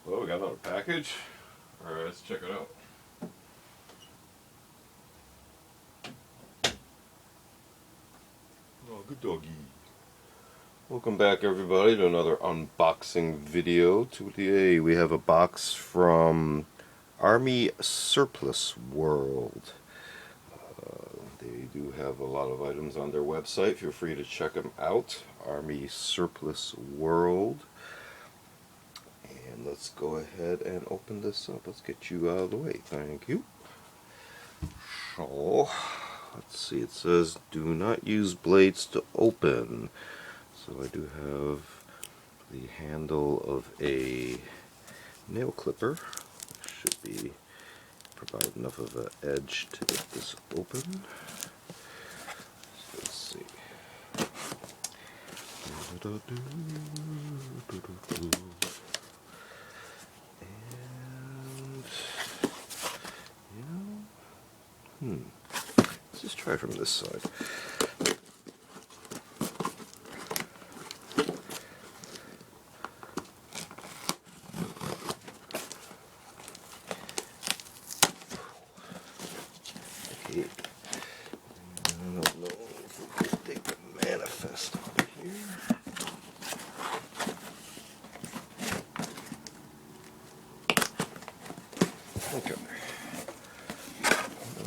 Well, we got another package. Alright, let's check it out. Oh, good doggy. Welcome back, everybody, to another unboxing video. Today we have a box from armysurplusworld. They do have a lot of items on their website. Feel free to check them out. armysurplusworld. And let's go ahead and open this up. Let's get you out of the way. Thank you. So, let's see. It says, do not use blades to open. So I do have the handle of a nail clipper. Should be provide enough of an edge to get this open. So let's see. And let's just try from this side. Okay. I don't know if we can take the manifest out of here. Okay.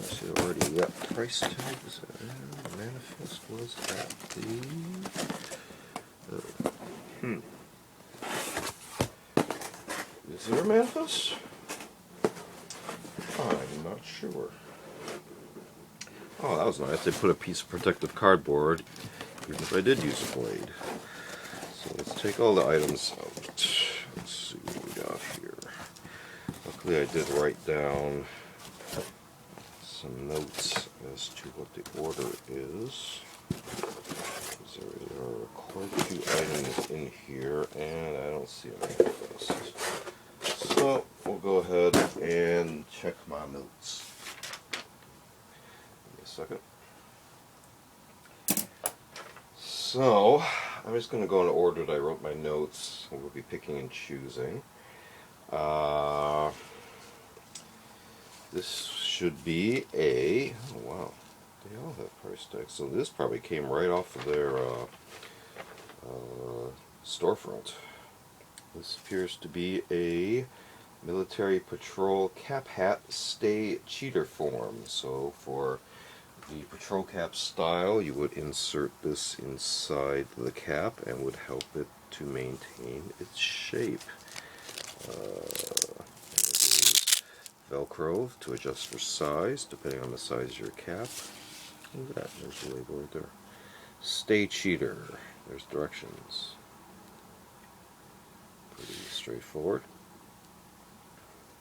See, already got price tags. The manifest was at the. Is there a manifest? I'm not sure. Oh, that was nice. They put a piece of protective cardboard, even if I did use a blade. So let's take all the items out. Let's see what we got here. Luckily, I did write down some notes as to what the order is. There are quite a few items in here, and I don't see a manifest. So we'll go ahead and check my notes. Give me a second. So I'm just going to go in the order that I wrote my notes. We'll be picking and choosing. This should be a, oh wow, they all have price tags. So this probably came right off of their storefront. This appears to be a military patrol cap hat stay cheater form. So for the patrol cap style, you would insert this inside the cap and would help it to maintain its shape. Velcro to adjust for size, depending on the size of your cap. Look at that, there's the label right there. Stay cheater. There's directions. Pretty straightforward.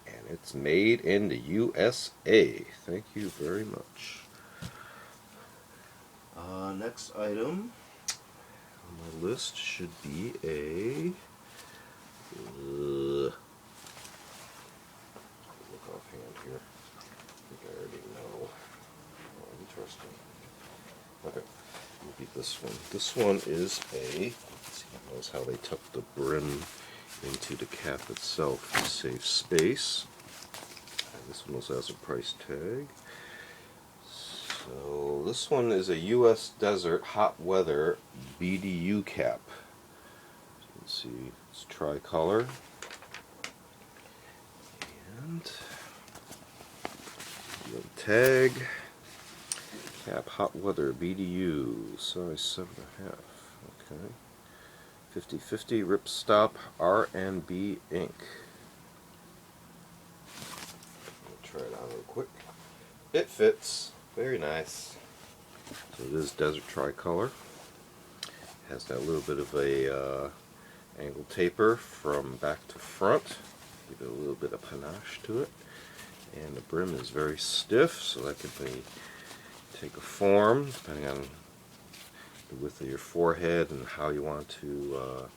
And it's made in the USA. Thank you very much. Next item on my list should be a look offhand here. I think I already know. Oh, interesting. Okay, we'll beat this one. This one is a, let's see, notice how they tuck the brim into the cap itself to save space. And this one also has a price tag. So this one is a U.S. Desert Hot Weather BDU cap. As you can see, it's tricolor. And the tag, cap Hot Weather BDU, size 7.5. Okay. 50/50 ripstop R&B ink. I'll try it on real quick. It fits. Very nice. So it is desert tricolor. Has that little bit of a angle taper from back to front. Give it a little bit of panache to it. And the brim is very stiff, so that can take a form depending on the width of your forehead and how you want to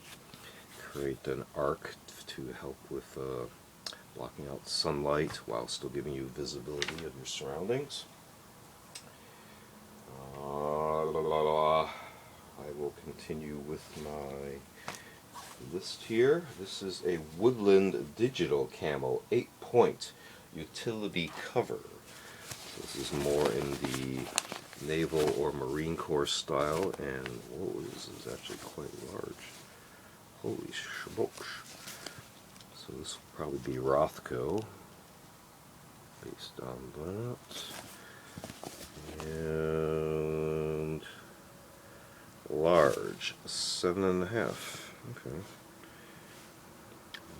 create an arc to help with blocking out sunlight while still giving you visibility of your surroundings. I will continue with my list here. This is a Woodland Digital Camo 8-point utility cover. So this is more in the Naval or Marine Corps style, and whoa, this is actually quite large. Holy smokes. So this will probably be Rothko based on that. And large, 7.5. Okay.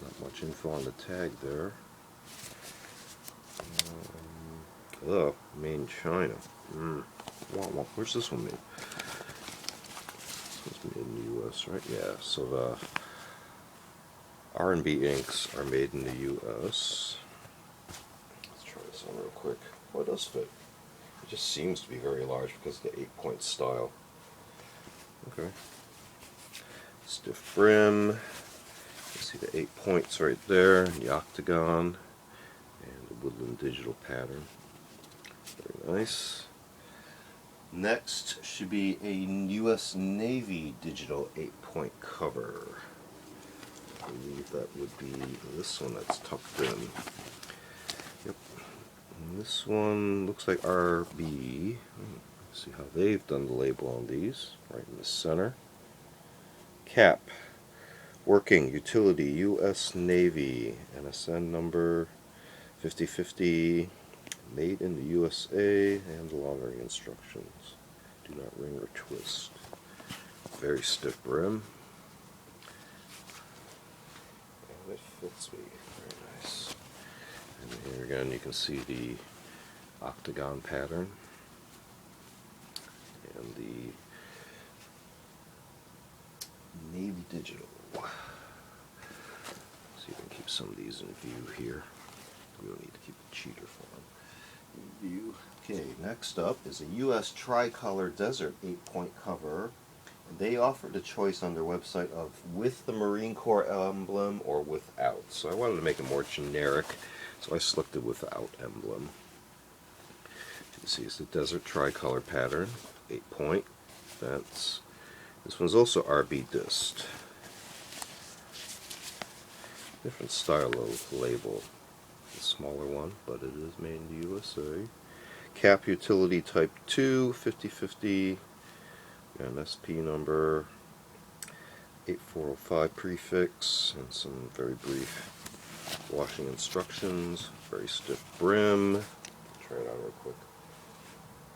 Not much info on the tag there. Made in China. Where's this one made? This one's made in the U.S., right? Yeah. So the R&B inks are made in the U.S. Let's try this on real quick. Oh, it does fit. It just seems to be very large because of the 8-point style. Okay. Stiff brim. You see the 8 points right there, the octagon, and the Woodland Digital pattern. Very nice. Next should be a U.S. Navy Digital 8-point cover. I believe that would be this one that's tucked in. Yep. And this one looks like RB. Let's see how they've done the label on these. Right in the center. Cap. Working Utility U.S. Navy. NSN number 5050. Made in the USA, and the long-ring instructions. Do not ring or twist. Very stiff brim. And it fits me. Very nice. And here again you can see the octagon pattern. And the Navy Digital. See if we can keep some of these in view here. We don't need to keep the cheater form in view. Okay, next up is a U.S. Tricolor Desert 8-point cover. And they offered a choice on their website of with the Marine Corps emblem or without. So I wanted to make it more generic, so I selected without emblem. You can see it's the Desert Tricolor pattern, 8-point. This one's also RB disc. Different style of label. The smaller one, but it is made in the USA. Cap Utility Type 2, 5050. An SP number, 8405 prefix, and some very brief washing instructions. Very stiff brim. Try it on real quick.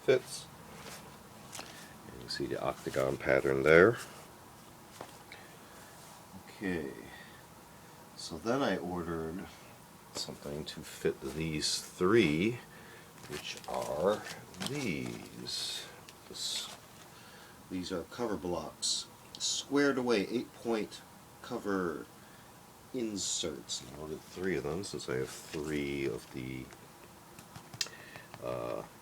Fits. And you see the octagon pattern there. Okay. So then I ordered something to fit these three, which are these. These are cover blocks, squared away 8-point cover inserts. I ordered 3 of them since I have 3 of the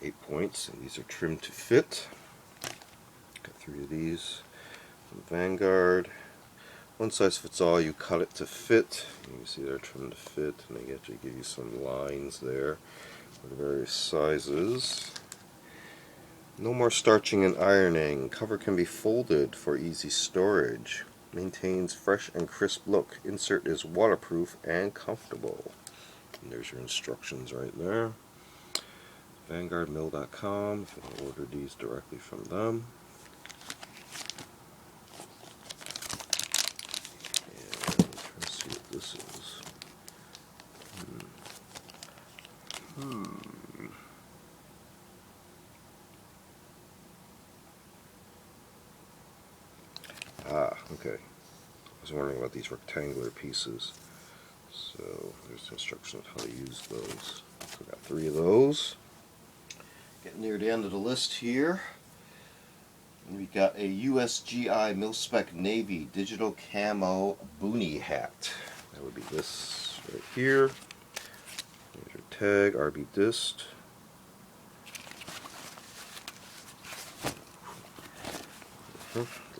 8 points, and these are trimmed to fit. Got 3 of these from Vanguard. One size fits all. You cut it to fit. You can see they're trimmed to fit, and they actually give you some lines there for the various sizes. No more starching and ironing. Cover can be folded for easy storage. Maintains fresh and crisp look. Insert is waterproof and comfortable. And there's your instructions right there. VanguardMill.com if you want to order these directly from them. And let's see what this is. Okay. I was wondering about these rectangular pieces. So there's instructions on how to use those. So I got 3 of those. Getting near the end of the list here. And we got a USGI Mil-Spec Navy Digital Camo Boonie Hat. That would be this right here. There's your tag, RB disc.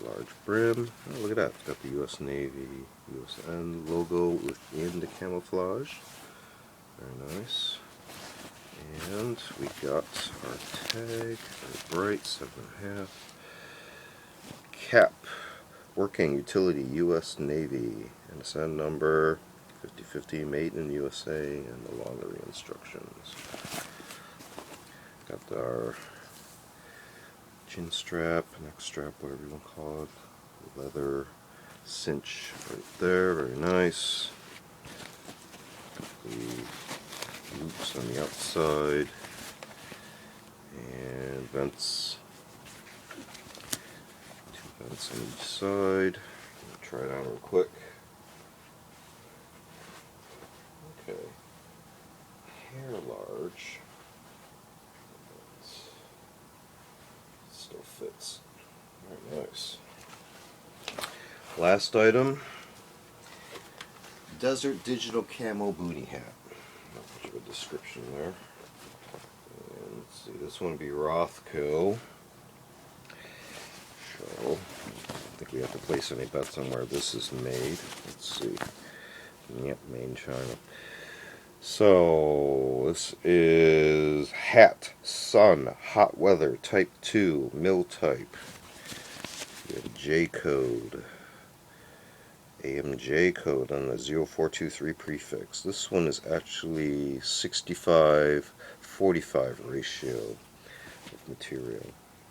Large brim. Oh, look at that. It's got the US Navy, USN logo within the camouflage. Very nice. And we got our tag, very bright, 7.5. Cap. Working utility U.S. Navy, and SN number 5050, made in USA, and the laundry instructions. Got our chin strap, neck strap, whatever you want to call it. Leather cinch right there, very nice. The loops on the outside, and vents. Two vents on each side. Try it on real quick. Okay. Hair large. Still fits. Very nice. Last item. Desert Digital Camo Booty Hat. Not much of a description there. And let's see, this one would be Rothko. So, I think we have to place any bets on where this is made. Let's see. Yep, made in China. So, this is Hat, Sun, Hot Weather, Type 2, Mill Type. We have a J code. AMJ code on the 0423 prefix. This one is actually 65-45 ratio of material.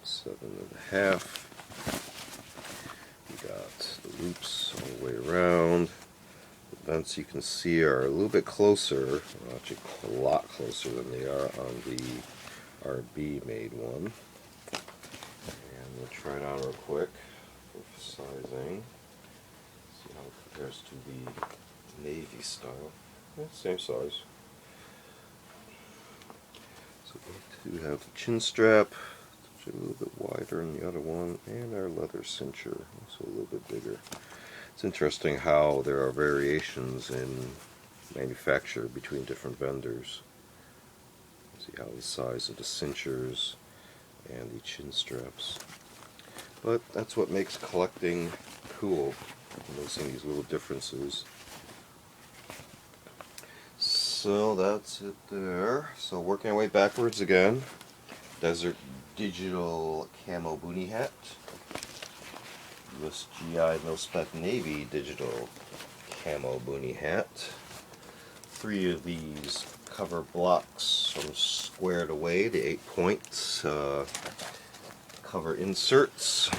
7.5. We got the loops all the way around. The vents you can see are a little bit closer, well, actually a lot closer than they are on the RB made one. And we'll try it on real quick for sizing. See how it compares to the Navy style. Yeah, same size. So we do have the chin strap, which is a little bit wider than the other one, and our leather cincher, also a little bit bigger. It's interesting how there are variations in manufacture between different vendors. See how the size of the cinchers and the chin straps. But that's what makes collecting cool, noticing these little differences. So that's it there. So working our way backwards again. Desert Digital Camo Boonie Hat. USGI Mil-Spec Navy Digital Camo Boonie Hat. 3 of these cover blocks from squared away, the 8 points. Cover inserts.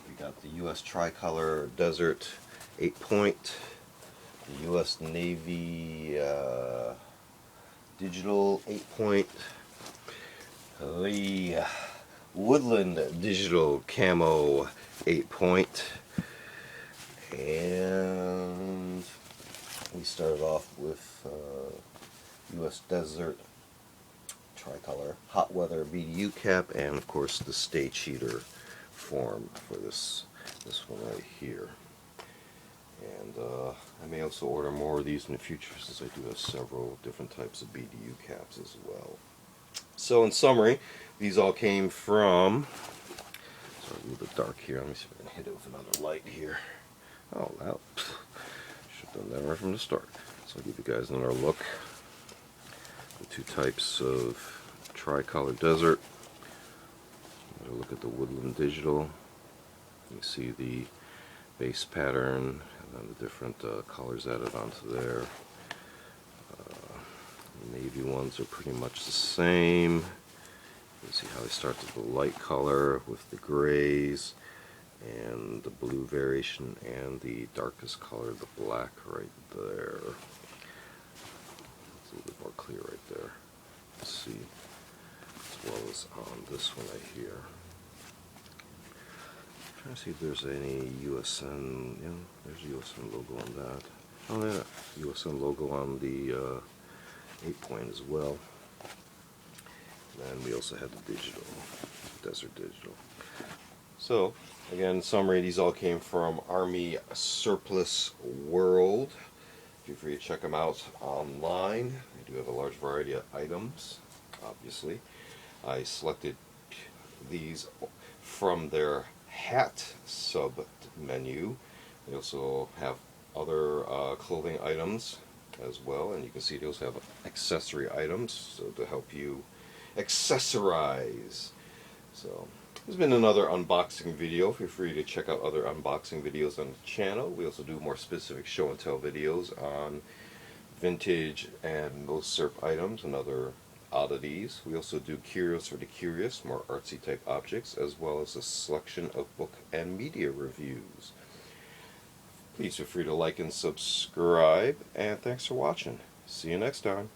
We got the US Tricolor Desert 8 point. The US Navy Digital 8 point. The Woodland Digital Camo 8 point. And we started off with US Desert Tricolor Hot Weather BDU cap, and of course the Stay Cheater form for this one right here. And I may also order more of these in the future, since I do have several different types of BDU caps as well. So in summary, these all came from, sorry, a little bit dark here, let me see if I can hit it with another light here. Oh, that should have done that right from the start. So I'll give you guys another look. The 2 types of Tricolor Desert. Another look at the Woodland Digital. You see the base pattern and then the different colors added onto there. The Navy ones are pretty much the same. You can see how they start with the light color with the grays and the blue variation and the darkest color, the black right there. It's a little bit more clear right there. Let's see, as well as on this one right here. I'm trying to see if there's any USN. Yeah, there's a USN logo on that. Oh yeah, USN logo on the 8 point as well. And we also had the digital, Desert Digital. So, again, in summary, these all came from Army Surplus World. Feel free to check them out online. They do have a large variety of items, obviously. I selected these from their hat sub-menu. They also have other clothing items as well, and you can see they also have accessory items, so to help you accessorize. So This has been another unboxing video. Feel free to check out other unboxing videos on the channel. We also do more specific show and tell videos on vintage and milsurp items and other oddities. We also do Curios for the Curious, more artsy type objects, as well as a selection of book and media reviews. Please feel free to like and subscribe, and thanks for watching. See you next time.